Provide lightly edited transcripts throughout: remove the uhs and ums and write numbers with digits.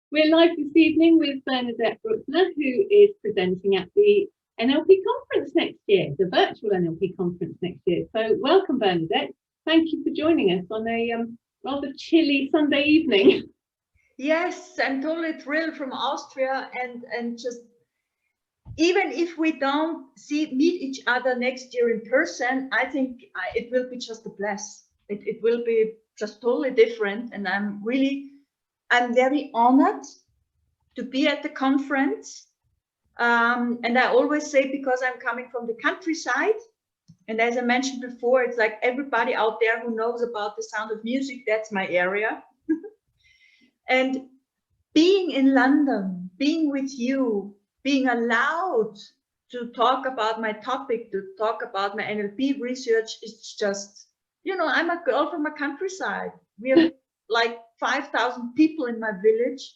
We're live this evening with Bernadette Bruckner, who is presenting at the NLP Conference next year, the virtual NLP Conference next year. So welcome, Bernadette. Thank you for joining us on a rather chilly Sunday evening. Yes, I'm totally thrilled from Austria, and just even if we don't meet each other next year in person, I think it will be just a bless. It will be just totally different, and I'm very honored to be at the conference. And I always say, because I'm coming from the countryside, and as I mentioned before, it's like everybody out there who knows about the sound of music, that's my area. And being in London, being with you, being allowed to talk about my topic, to talk about my NLP research, is just, I'm a girl from a countryside. We have like 5,000 people in my village,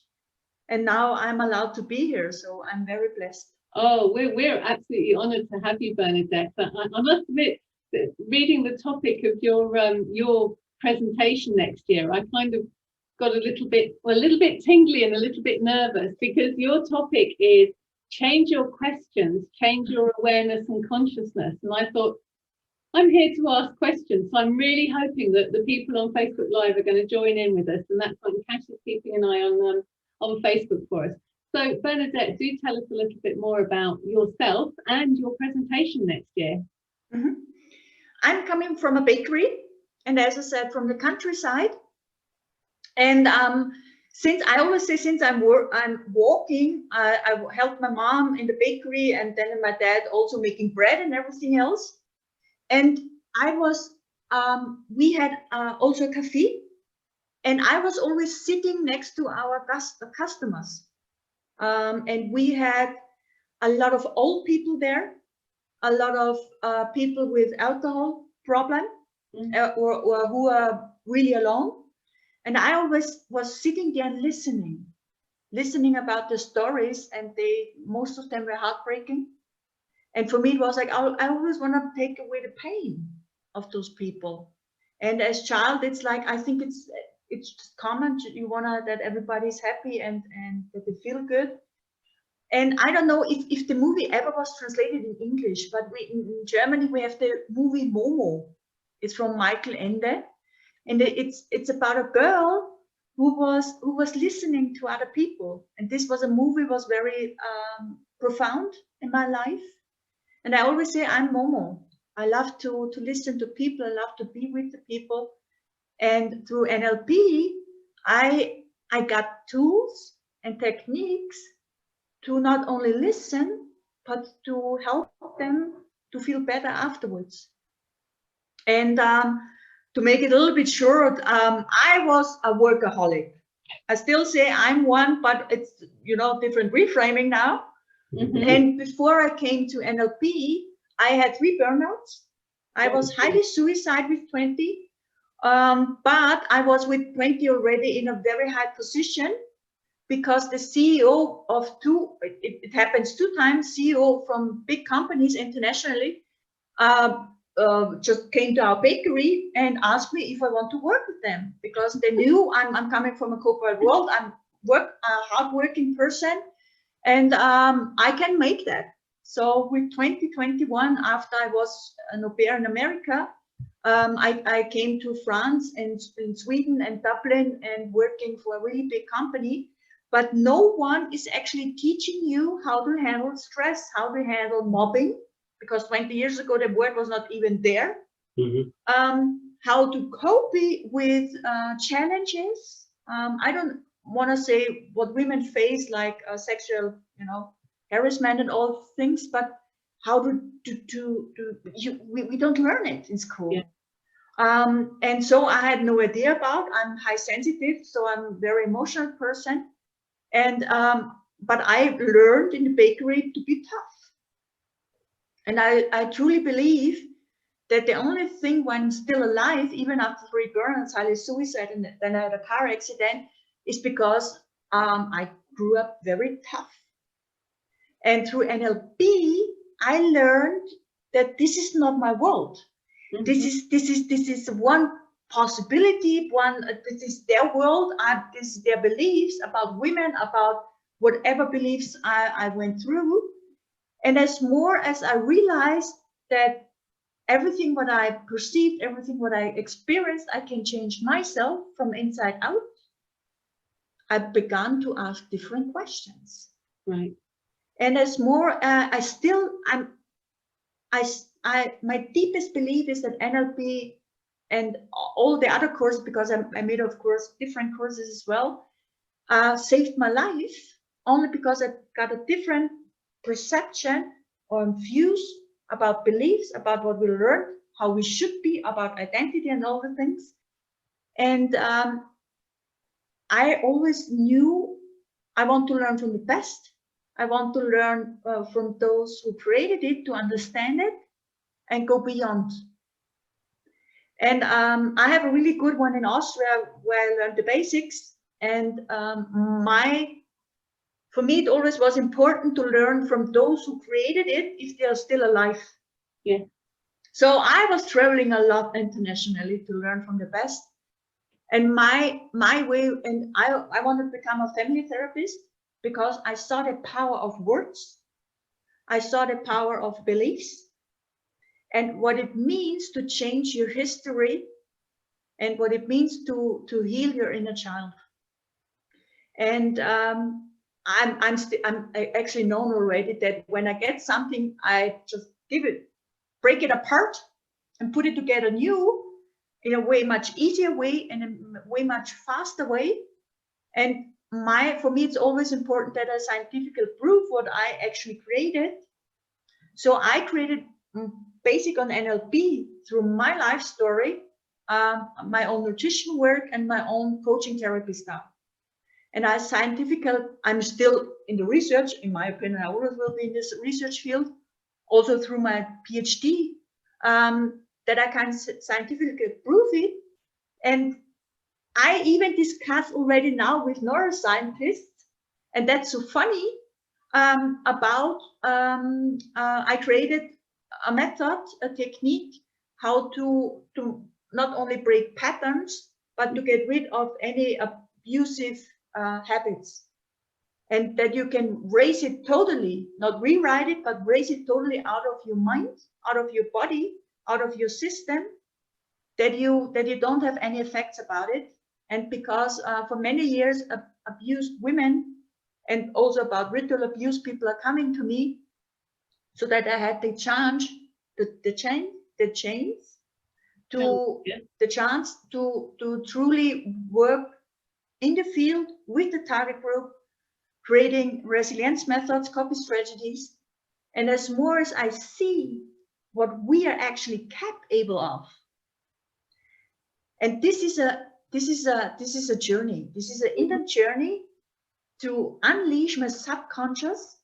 and now I'm allowed to be here. So I'm very blessed. Oh, we're absolutely honored to have you, Bernadette. But I must admit that reading the topic of your presentation next year, I kind of got a little bit tingly and a little bit nervous, because your topic is change your questions, change your awareness and consciousness. And I thought, I'm here to ask questions. So I'm really hoping that the people on Facebook Live are going to join in with us. And that's why Cash is keeping an eye on Facebook for us. So Bernadette, do tell us a little bit more about yourself and your presentation next year. Mm-hmm. I'm coming from a bakery, and as I said, from the countryside. And since I'm walking, I helped my mom in the bakery, and then my dad also making bread and everything else. And we had also a cafe, and I was always sitting next to our customers. And we had a lot of old people there, a lot of people with alcohol problem, or who are really alone. And I always was sitting there listening about the stories, and most of them were heartbreaking. And for me, it was like, I always want to take away the pain of those people. And as child, it's like, I think it's just common. You want that everybody's happy and that they feel good. And I don't know if the movie ever was translated in English, but in Germany, we have the movie Momo. It's from Michael Ende. And it's about a girl who was listening to other people. And this movie was very profound in my life. And I always say, I'm Momo. I love to listen to people. I love to be with the people. And through NLP, I got tools and techniques to not only listen, but to help them to feel better afterwards. And to make it a little bit short, I was a workaholic. I still say I'm one, but it's, different reframing now. Mm-hmm. And before I came to NLP, I had 3 burnouts. I was highly suicide with 20, but I was with 20 already in a very high position, because the CEO of it happens 2 times, CEO from big companies internationally, just came to our bakery and asked me if I want to work with them, because they knew I'm coming from a corporate world. I'm a hardworking person, and I can make that. So with 2021, after I was an au pair in America, I came to France and in Sweden and Dublin and working for a really big company. But no one is actually teaching you how to handle stress, how to handle mobbing, because 20 years ago, the word was not even there. Mm-hmm. How to cope with challenges. I don't want to say what women face, like sexual, harassment and all things, but how we don't learn it in school. Yeah. And so I had no idea about. I'm high sensitive, so I'm a very emotional person. And but I learned in the bakery to be tough. And I truly believe that the only thing when still alive, even after 3 burnouts, highly suicide, and then I had a car accident, is because I grew up very tough. And through NLP, I learned that this is not my world. Mm-hmm. This is one possibility, this is their world, this is their beliefs about women, about whatever beliefs I went through. And as more as I realized that everything what I perceived, everything what I experienced, I can change myself from inside out, I began to ask different questions. Right. And as more, my deepest belief is that NLP and all the other courses, because I made, of course, different courses as well, saved my life only because I got a different perception or views about beliefs, about what we learned, how we should be, about identity and all the things. And I always knew I want to learn from the best. I want to learn from those who created it, to understand it and go beyond. And I have a really good one in Austria where I learned the basics. And for me, it always was important to learn from those who created it if they are still alive. Yeah. So I was traveling a lot internationally to learn from the best. And my way, and I wanted to become a family therapist because I saw the power of words. I saw the power of beliefs and what it means to change your history and what it means to heal your inner child. And I'm actually known already that when I get something, I just break it apart and put it together new in a way much easier way and a way much faster way. And for me, it's always important that I scientifically prove what I actually created. So I created basic on NLP through my life story, my own nutrition work and my own coaching therapy stuff. And I'm still in the research, in my opinion, I always will be in this research field, also through my PhD, that I can scientifically prove it. And I even discuss already now with neuroscientists, and that's so funny, I created a method, a technique, how to not only break patterns, but to get rid of any abusive habits. And that you can raise it totally, not rewrite it, but raise it totally out of your mind, out of your body, out of your system, that you don't have any effects about it. And because for many years abused women and also about ritual abuse, people are coming to me so that I had the chance the chance to truly work in the field with the target group, creating resilience methods, copy strategies. And as more as I see what we are actually capable of, and this is a journey. This is an inner journey to unleash my subconscious.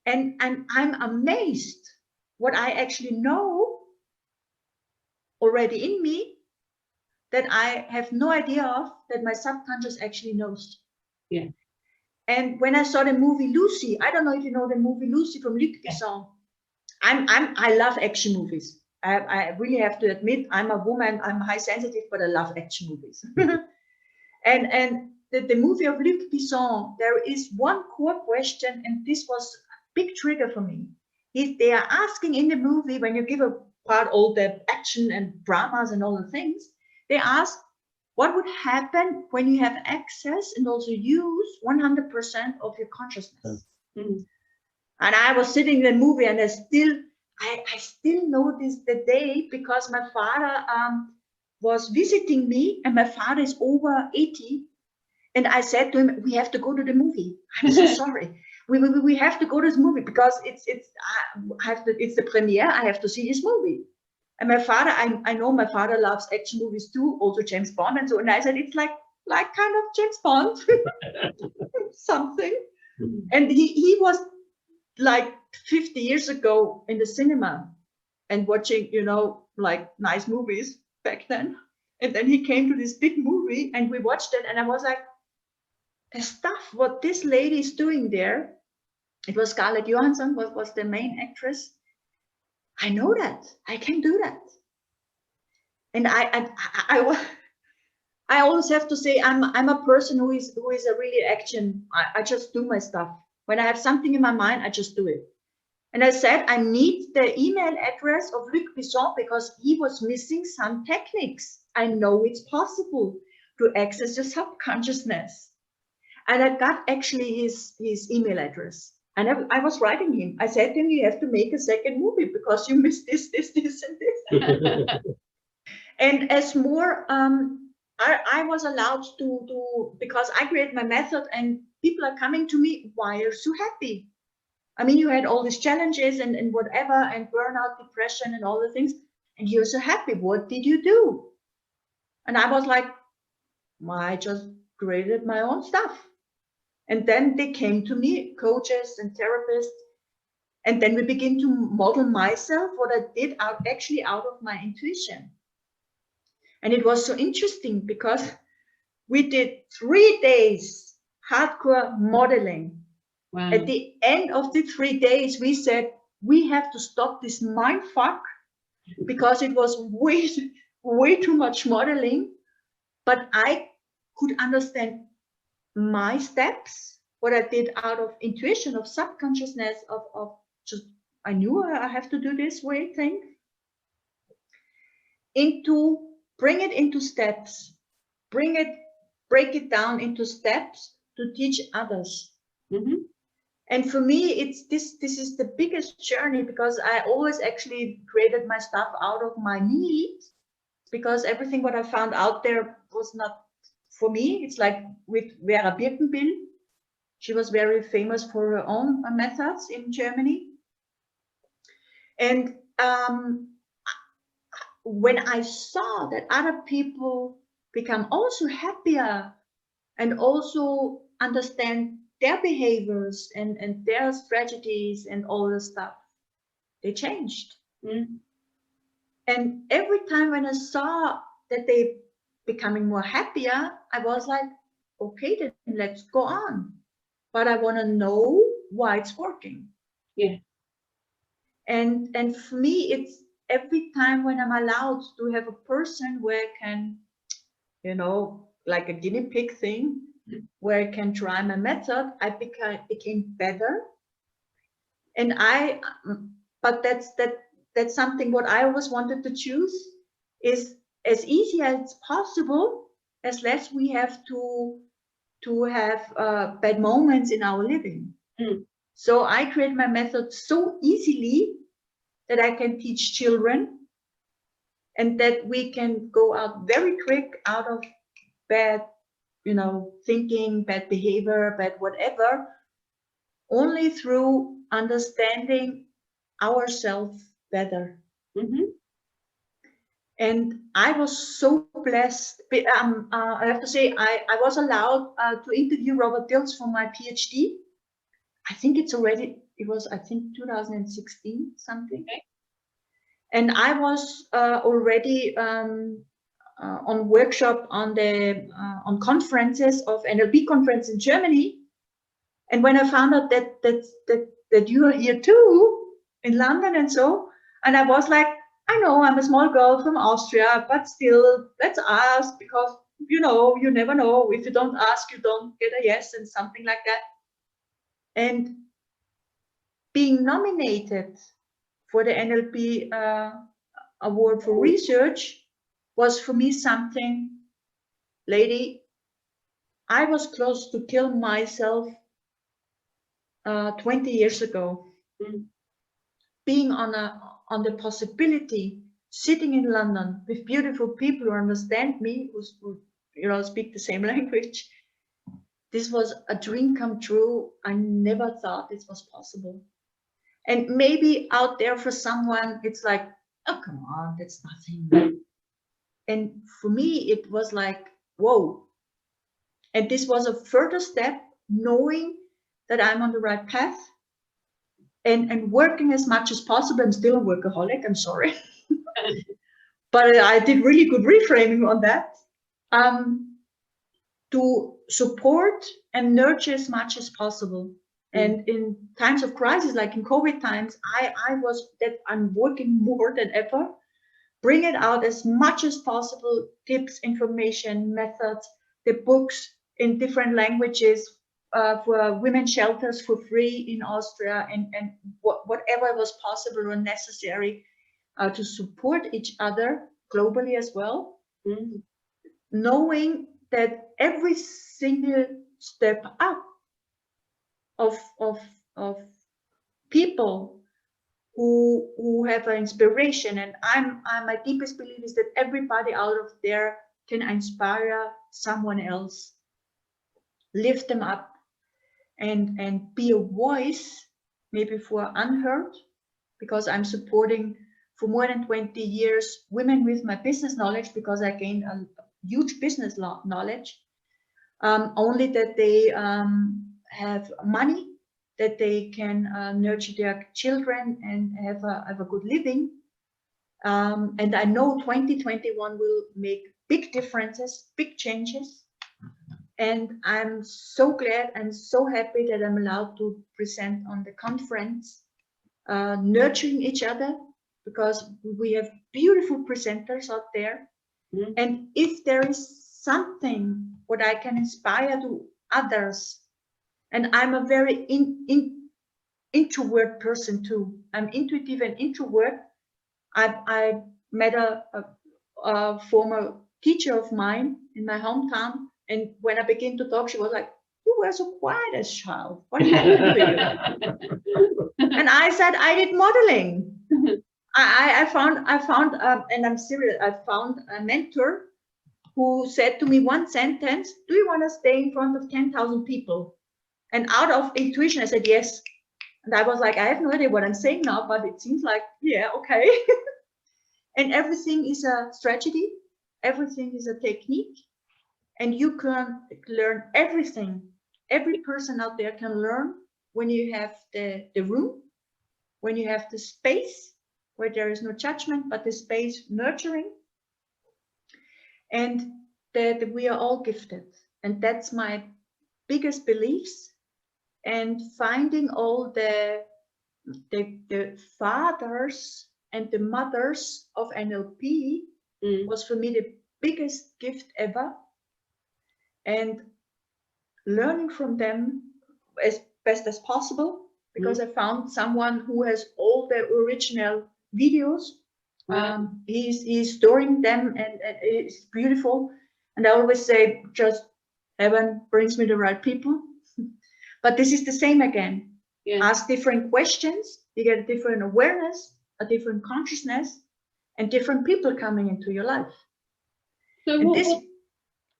And I'm amazed what I actually know already in me that I have no idea of, that my subconscious actually knows. Yeah. And when I saw the movie Lucy, I don't know if you know the movie Lucy from Luc Besson. I love action movies. I really have to admit, I'm a woman, I'm high sensitive, but I love action movies. and the movie of Luc Besson, there is one core question, and this was a big trigger for me. They are asking in the movie, when you give apart all the action and dramas and all the things, they ask, what would happen when you have access and also use 100% of your consciousness? Mm-hmm. And I was sitting in the movie, and I still know this the day, because my father was visiting me, and my father is over 80. And I said to him, we have to go to the movie. I'm so sorry. We have to go to this movie because it's the premiere. I have to see this movie. And my father, I know my father loves action movies too, also James Bond and so. And I said, it's like kind of James Bond, something. And he was like 50 years ago in the cinema and watching, like nice movies back then. And then he came to this big movie and we watched it, and I was like, the stuff what this lady is doing there, it was Scarlett Johansson was the main actress. I know that, I can do that. And I always have to say I'm a person who is a really action. I just do my stuff. When I have something in my mind, I just do it. And I said, I need the email address of Luc Bisson because he was missing some techniques. I know it's possible to access your subconsciousness. And I got actually his email address. And I was writing him. I said to him, you have to make a second movie because you missed this, and this. And as more, I was allowed to, because I create my method and people are coming to me, why are you so happy? I mean, you had all these challenges and whatever, and burnout, depression, and all the things, and you're so happy. What did you do? And I was like, I just created my own stuff. And then they came to me, coaches and therapists, and then we begin to model myself, what I did actually out of my intuition. And it was so interesting because we did 3 days hardcore modeling. Wow. At the end of the 3 days, we said, we have to stop this mind fuck because it was way too much modeling. But I could understand my steps, what I did out of intuition, of subconsciousness, of just, I knew I have to do this way thing. Bring it into steps, break it down into steps to teach others. Mm-hmm. And for me, this is the biggest journey because I always actually created my stuff out of my need, because everything what I found out there was not for me. It's like with Vera Birkenbill. She was very famous for her own methods in Germany. And when I saw that other people become also happier and also understand their behaviors and their strategies and all the stuff, they changed. Mm. And every time when I saw that they becoming more happier, I was like, okay, then let's go on. But I want to know why it's working. Yeah. And for me, it's every time when I'm allowed to have a person where I can, like a guinea pig thing, where I can try my method, I became better. And but that's something what I always wanted to choose is as easy as possible, as less we have to have bad moments in our living. Mm. So I create my method so easily that I can teach children and that we can go out very quick out of bad, thinking, bad behavior, bad whatever, only through understanding ourselves better. Mm-hmm. And I was so blessed. I have to say, I was allowed to interview Robert Dills for my PhD. I think it was 2016 something. Okay. And I was already on workshop on conferences of NLP Conference in Germany. And when I found out that you are here too in London and so, and I was like, I know I'm a small girl from Austria, but still, let's ask, because you never know. If you don't ask, you don't get a yes, and something like that. And being nominated for the NLP Award for Research was for me something, lady, I was close to kill myself 20 years ago. Mm. Being on the possibility, sitting in London with beautiful people who understand me, who speak the same language, this was a dream come true. I never thought this was possible. And maybe out there for someone, it's like, oh, come on, that's nothing. And for me, it was like, whoa. And this was a further step, knowing that I'm on the right path and working as much as possible. I'm still a workaholic, I'm sorry. But I did really good reframing on that. To support and nurture as much as possible. And in times of crisis, like in COVID times, I'm working more than ever, bring it out as much as possible, tips, information, methods, the books in different languages for women's shelters for free in Austria, and whatever was possible or necessary to support each other globally as well. Knowing that every single step up of people who have an inspiration, and my deepest belief is that everybody out of there can inspire someone else, lift them up, and be a voice maybe for unheard, because I'm supporting for more than 20 years women with my business knowledge, because I gained a huge business knowledge, only that they have money, that they can nurture their children and have a good living. And I know 2021 will make big differences, big changes. And I'm so glad and so happy that I'm allowed to present on the conference, nurturing each other, because we have beautiful presenters out there. And if there is something what I can inspire to others, and I'm a very introvert person too. I'm intuitive and introvert. I met a former teacher of mine in my hometown, and when I began to talk, she was like, "You were so quiet as a child. What happened to you?" And I said, "I did modeling." I found, and I'm serious, I found a mentor who said to me one sentence, "Do you want to stay in front of 10,000 people?" And out of intuition, I said, "Yes." And I was like, I have no idea what I'm saying now, but it seems like, yeah, okay. And everything is a strategy. Everything is a technique. And you can learn everything. Every person out there can learn when you have the room, when you have the space where there is no judgment, but the space nurturing. And that we are all gifted. And that's my biggest beliefs. And finding all the fathers and the mothers of NLP was for me the biggest gift ever. And learning from them as best as possible, because I found someone who has all the original videos. He's storing them, and it's beautiful. And I always say, just heaven brings me the right people. But this is the same again. Ask different questions, you get a different awareness, a different consciousness, and different people coming into your life. So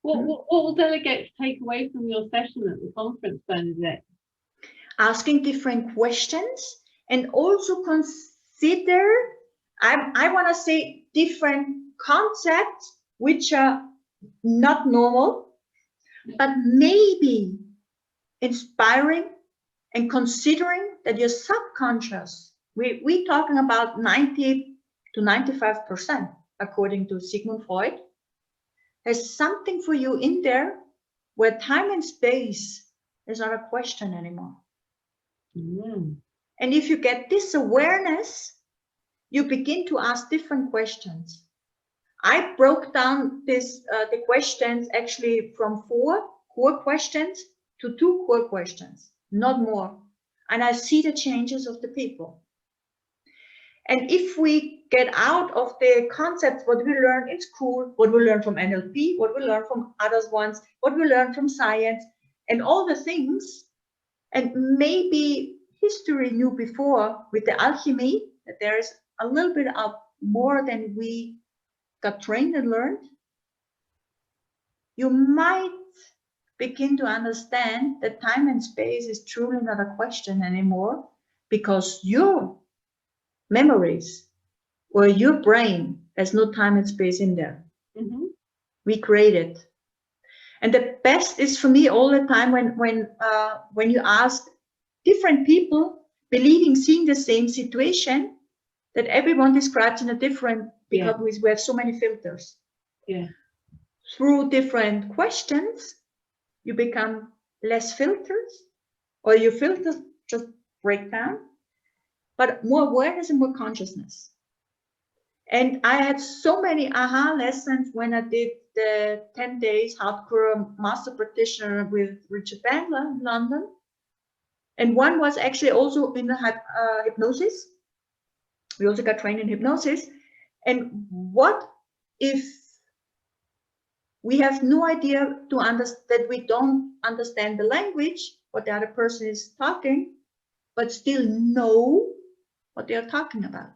what will delegates take away from your session at the conference, Bernadette? Asking different questions, and also consider, I want to say, different concepts which are not normal, but maybe inspiring, and considering that your subconscious, we're talking about 90 to 95%, according to Sigmund Freud, has something for you in there where time and space is not a question anymore. And if you get this awareness, you begin to ask different questions. I broke down this the questions actually from 4 core questions to 2 core questions, not more. And I see the changes of the people. And if we get out of the concepts, what we learn in school, what we learn from NLP, what we learn from others ones, what we learn from science, and all the things, and maybe history knew before with the alchemy, that there is a little bit of more than we got trained and learned, you might begin to understand that time and space is truly not a question anymore, because your memories or your brain has no time and space in there. We create it. And the best is for me all the time when you ask different people believing, seeing the same situation, that everyone describes in a different, because we have so many filters. Through different questions, you become less filters, or your filters just break down, but more awareness and more consciousness. And I had so many aha lessons when I did the 10 days hardcore master practitioner with Richard Bandler in London. And one was actually also in the hypnosis. We also got trained in hypnosis. And what if we have no idea to understand, that we don't understand the language, what the other person is talking, but still know what they are talking about?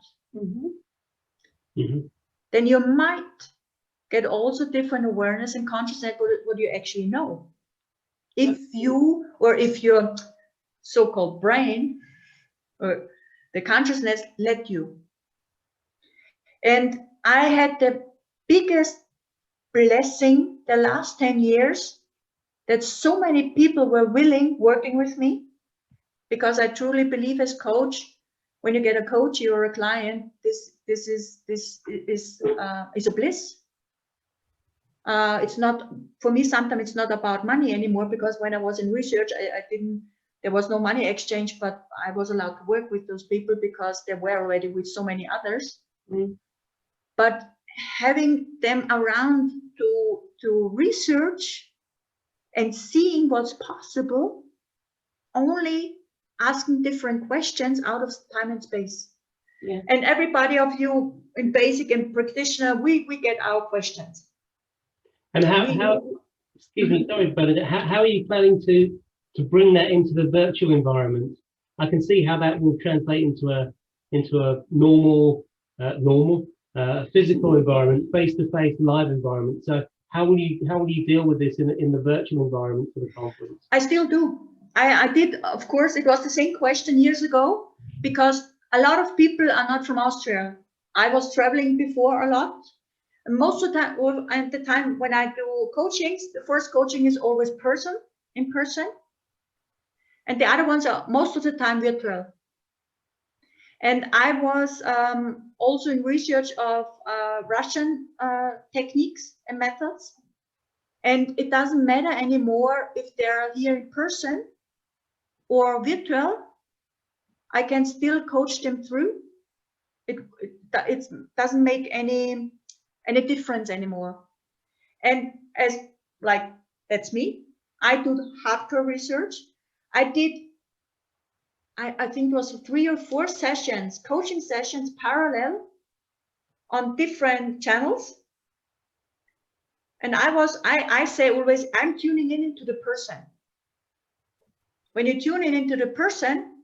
Then you might get also different awareness and consciousness what you actually know. If you, or if your so-called brain or the consciousness let you. And I had the biggest blessing the last 10 years that so many people were willing working with me, because I truly believe as coach, when you get a coach or a client, this is a bliss. It's not, for me, sometimes it's not about money anymore, because when I was in research, there was no money exchange, but I was allowed to work with those people because they were already with so many others. But having them around to research and seeing what's possible, only asking different questions out of time and space. And everybody of you in basic and practitioner, we get our questions. And how excuse me, sorry, Bernadette, how are you planning to bring that into the virtual environment? I can see how that will translate into a normal physical environment, face-to-face live environment. So how will you deal with this in the virtual environment for the conference? I still do. I did, of course. It was the same question years ago, because a lot of people are not from Austria. I was traveling before a lot. And most of the time, or at the time when I do coachings, the first coaching is always in person. And the other ones are most of the time virtual. And I was also in research of Russian techniques and methods. And it doesn't matter anymore if they're here in person or virtual. I can still coach them through. It doesn't make any difference anymore. And as like, that's me. I do hardcore research. I think it was 3 or 4 sessions, coaching sessions parallel on different channels. And I say always, I'm tuning in into the person. When you tune in into the person,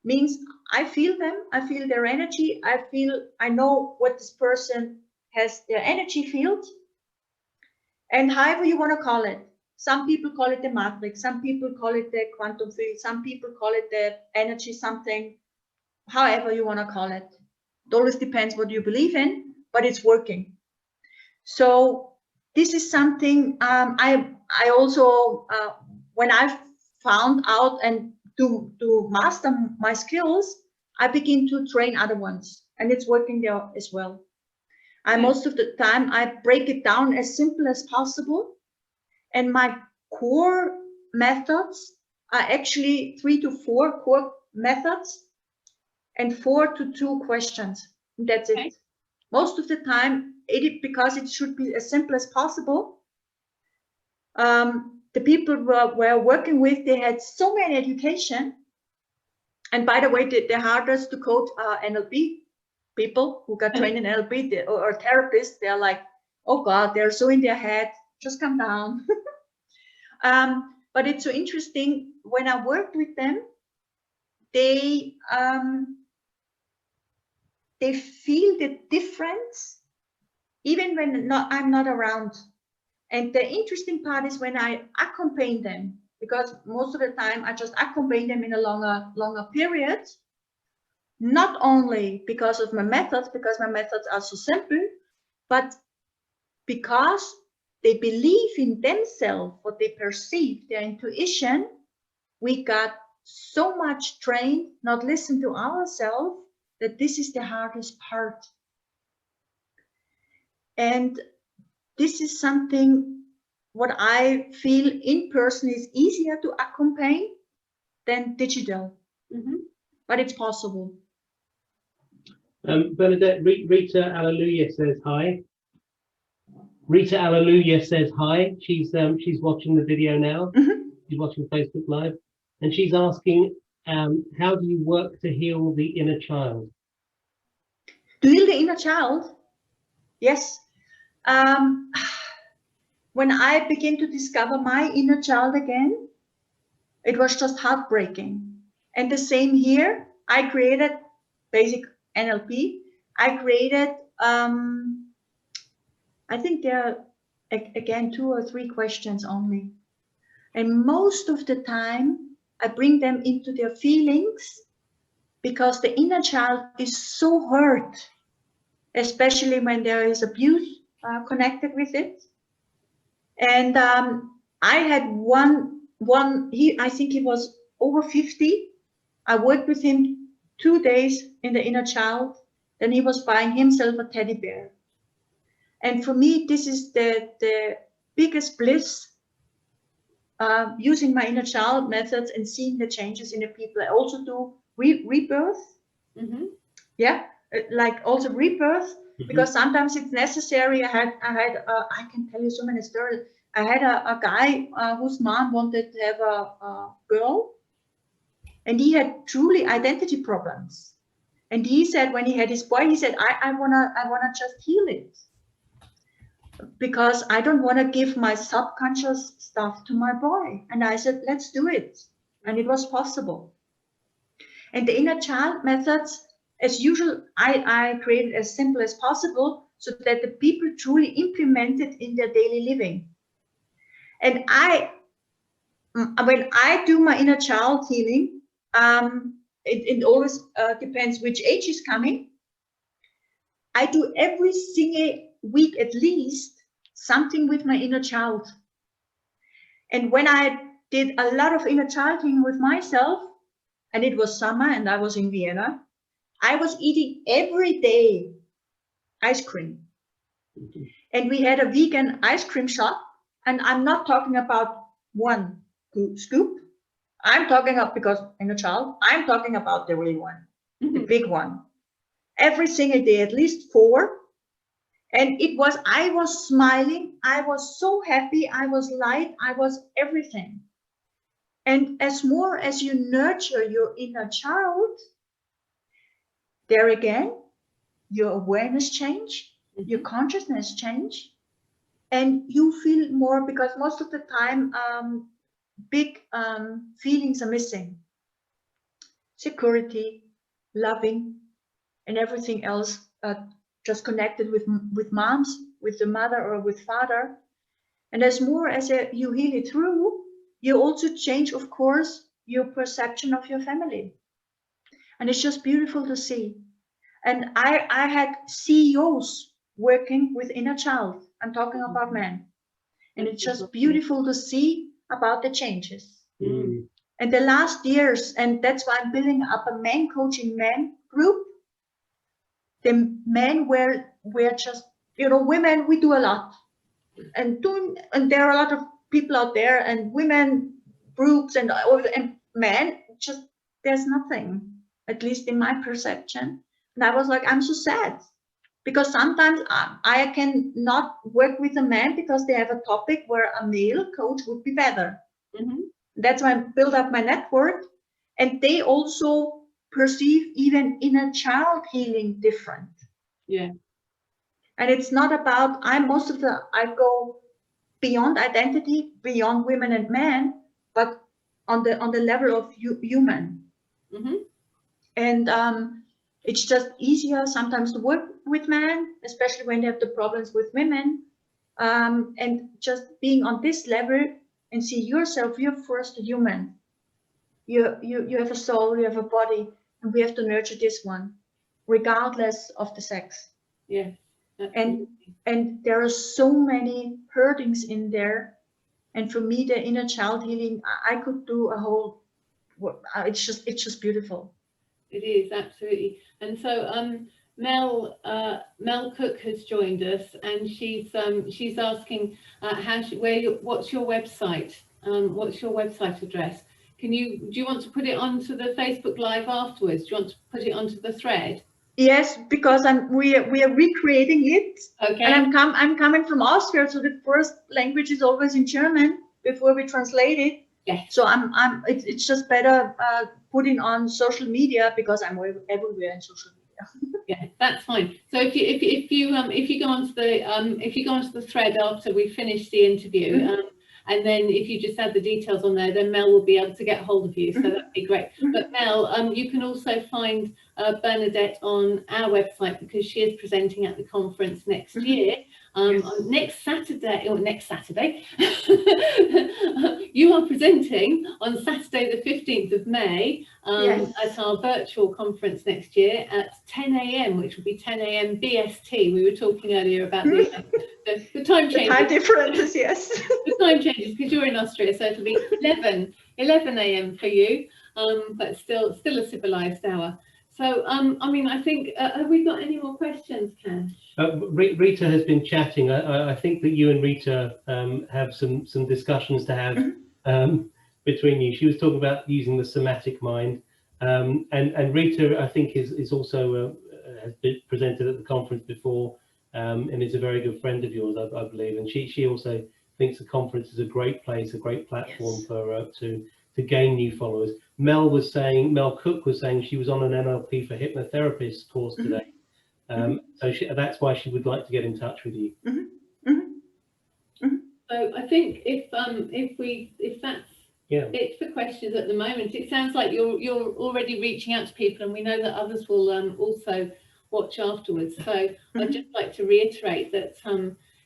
means I feel them, I feel their energy, I know what this person has, their energy field. And however you want to call it. Some people call it the matrix, some people call it the quantum field, some people call it the energy something, however you want to call it. It always depends what you believe in, but it's working. So this is something I also, when I found out and to master my skills, I begin to train other ones, and it's working there as well. Most of the time I break it down as simple as possible. And my core methods are actually 3 to 4 core methods and 4 to 2 questions. That's it. Most of the time, because it should be as simple as possible. The people we're working with, they had so many education. And by the way, the hardest to coach are NLP people who got trained in NLP or therapists. They're like, oh God, they're so in their head. Just come down. But it's so interesting when I worked with them, they feel the difference even when I'm not around. And the interesting part is when I accompany them, because most of the time I just accompany them in a longer period. Not only because of my methods, because my methods are so simple, but because they believe in themselves, what they perceive, their intuition. We got so much trained, not listen to ourselves, that this is the hardest part. And this is something what I feel in person is easier to accompany than digital. But it's possible. Bernadette, Rita Alleluia says hi. Rita Alleluia says hi. She's watching the video now. Mhm. She's watching Facebook Live, and she's asking, how do you work to heal the inner child? To heal the inner child? Yes. When I began to discover my inner child again, it was just heartbreaking. And the same here. I created basic NLP. I created, I think there are, again, 2 or 3 questions only. And most of the time, I bring them into their feelings because the inner child is so hurt, especially when there is abuse connected with it. And I had I think he was over 50. I worked with him 2 days in the inner child. Then he was buying himself a teddy bear. And for me, this is the biggest bliss, using my inner child methods and seeing the changes in the people. I also do rebirth. Mm-hmm. Yeah, like also rebirth, because sometimes it's necessary. I can tell you so many stories. I had a guy whose mom wanted to have a girl, and he had truly identity problems. And he said, when he had his boy, he said, I wanna just heal it, because I don't want to give my subconscious stuff to my boy. And I said, let's do it. And it was possible. And the inner child methods, as usual, I created as simple as possible so that the people truly implement it in their daily living. And when I do my inner child healing, it always depends which age is coming. I do every single week at least something with my inner child. And when I did a lot of inner child healing with myself, and it was summer and I was in Vienna, I was eating every day ice cream. And we had a vegan ice cream shop, and I'm not talking about 1 scoop. I'm talking about, because inner child, I'm talking about the real one, the big one. Every single day, at least 4. And I was smiling. I was so happy. I was light. I was everything. And as more as you nurture your inner child, there again, your awareness change, your consciousness change, and you feel more, because most of the time, big feelings are missing. Security, loving, and everything else just connected with moms, with the mother or with father. And as more as you heal it through, you also change, of course, your perception of your family. And it's just beautiful to see. And I had CEOs working with inner child. I'm talking about men. And it's just beautiful to see about the changes. And the last years, and that's why I'm building up a man coaching men group. The men were just, women, we do a lot. And there are a lot of people out there, and women groups and men, just there's nothing, at least in my perception. And I was like, I'm so sad, because sometimes I can not work with a man because they have a topic where a male coach would be better. That's why I build up my network, and they also perceive even inner child healing different. Yeah. And it's not about, I go beyond identity, beyond women and men, but on the level of human. And it's just easier sometimes to work with men, especially when they have the problems with women. And just being on this level and see yourself, you're first a human. You have a soul, you have a body, and we have to nurture this one, regardless of the sex. Yeah. And there are so many hurtings in there. And for me, the inner child healing, I could do a whole, it's just beautiful. It is, absolutely. And so Mel Cook has joined us, and she's asking what's your website? What's your website address? Do you want to put it onto the Facebook Live afterwards? Do you want to put it onto the thread? Yes, because we are recreating it. Okay. And I'm coming from Austria, so the first language is always in German before we translate it. Yes. So it's just better putting on social media, because I'm everywhere in social media. Yeah, that's fine. So if you go onto the thread after we finish the interview, and then if you just add the details on there, then Mel will be able to get hold of you. So that'd be great. But Mel, you can also find Bernadette on our website, because she is presenting at the conference next year. On next Saturday, you are presenting on Saturday the 15th of May at our virtual conference next year at 10 a.m, which will be 10 a.m. BST. We were talking earlier about the time changes. The time differences, yes. The time changes, because you're in Austria, so it'll be 11 a.m. for you, but still a civilized hour. So, I mean, I think, have we got any more questions, Cash? Rita has been chatting. I think that you and Rita have some discussions to have between you. She was talking about using the somatic mind, and Rita, I think, is also has been presented at the conference before, and is a very good friend of yours, I believe. And she also thinks the conference is a great place, a great platform for to gain new followers. Mel Cook was saying she was on an NLP for hypnotherapists course today. So that's why she would like to get in touch with you. So I think if that's it for questions at the moment, it sounds like you're already reaching out to people, and we know that others will also watch afterwards. So I'd just like to reiterate that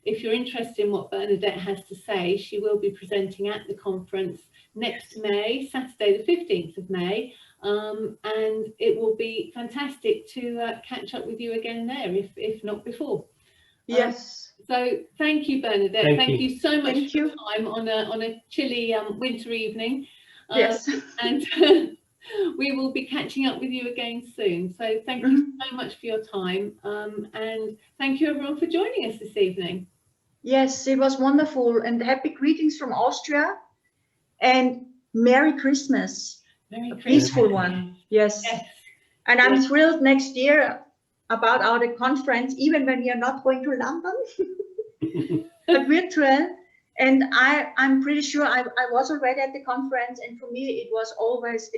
if you're interested in what Bernadette has to say, she will be presenting at the conference next May, Saturday the 15th of May. And it will be fantastic to catch up with you again there, if not before. Yes. So thank you, Bernadette. Thank you so much Thank for you. your time on a chilly winter evening. Yes. And we will be catching up with you again soon. So thank you so much for your time. And thank you everyone for joining us this evening. Yes, it was wonderful, and happy greetings from Austria, and Merry Christmas. Merry A Christmas. peaceful one. Yes. And I'm thrilled next year about our conference, even when we are not going to London, but virtual. And I'm pretty sure I was already at the conference, and for me it was always,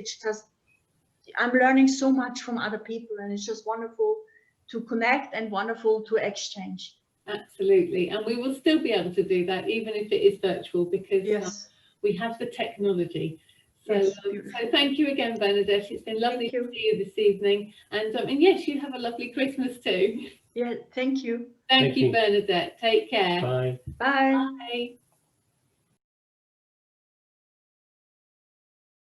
I'm learning so much from other people, and it's just wonderful to connect and wonderful to exchange. Absolutely, and we will still be able to do that even if it is virtual, because we have the technology. So, so thank you again, Bernadette. It's been lovely to see you this evening, and yes, you have a lovely Christmas too. Yeah, thank you. Thank you, Bernadette. Take care. Bye. Bye. Bye.